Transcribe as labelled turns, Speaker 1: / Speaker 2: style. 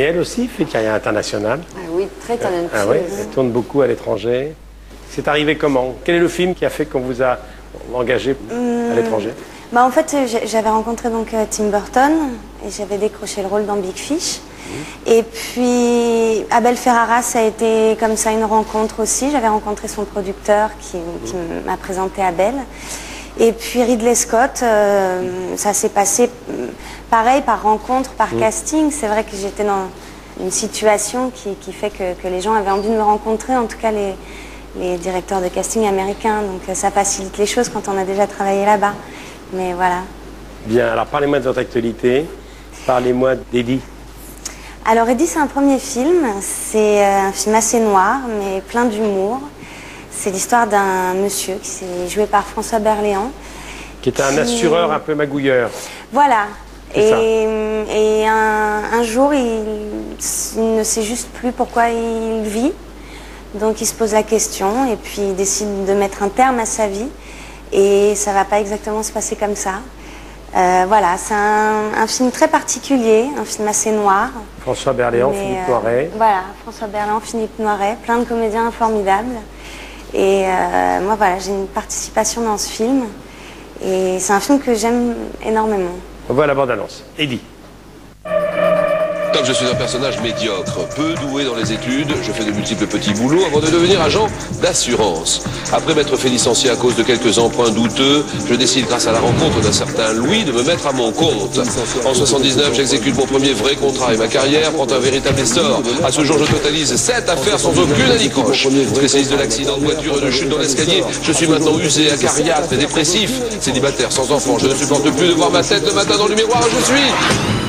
Speaker 1: Et elle aussi fait carrière internationale.
Speaker 2: Ah oui, très talentueuse.
Speaker 1: Ah oui, elle tourne beaucoup à l'étranger. C'est arrivé comment? Quel est le film qui a fait qu'on vous a engagé à l'étranger?
Speaker 2: Bah en fait, j'avais rencontré donc Tim Burton et j'avais décroché le rôle dans Big Fish. Et puis Abel Ferrara, ça a été comme ça une rencontre aussi. J'avais rencontré son producteur qui m'a présenté Abel. Et puis Ridley Scott, ça s'est passé pareil par rencontre, par casting. C'est vrai que j'étais dans une situation qui fait que les gens avaient envie de me rencontrer, en tout cas les directeurs de casting américains. Donc ça facilite les choses quand on a déjà travaillé là-bas. Mais voilà.
Speaker 1: Bien, alors parlez-moi de votre actualité. Parlez-moi d'Eddie.
Speaker 2: Alors Eddie, c'est un premier film. C'est un film assez noir, mais plein d'humour. C'est l'histoire d'un monsieur qui s'est joué par François Berléand.
Speaker 1: Qui était un assureur un peu magouilleur.
Speaker 2: Voilà.
Speaker 1: C'est
Speaker 2: Et un jour, il ne sait juste plus pourquoi il vit. Donc il se pose la question et puis il décide de mettre un terme à sa vie. Et ça va pas exactement se passer comme ça. Voilà, c'est un film très particulier, un film assez noir.
Speaker 1: François Berléand, Philippe Noiret.
Speaker 2: Voilà, François Berléand, Philippe Noiret, plein de comédiens formidables. Et moi, voilà, j'ai une participation dans ce film. Et c'est un film que j'aime énormément.
Speaker 1: On voit la bande-annonce. Eddie.
Speaker 3: Comme je suis un personnage médiocre, peu doué dans les études, je fais de multiples petits boulots avant de devenir agent d'assurance. Après m'être fait licencier à cause de quelques emprunts douteux, je décide grâce à la rencontre d'un certain Louis de me mettre à mon compte. En 79, j'exécute mon premier vrai contrat et ma carrière prend un véritable essor. À ce jour, je totalise 7 affaires sans aucune anicroche. Spécialiste de l'accident de voiture et de chute dans l'escalier, je suis maintenant usé, acariâtre et dépressif. Célibataire, sans enfant, je ne supporte plus de voir ma tête le matin dans le miroir, je suis...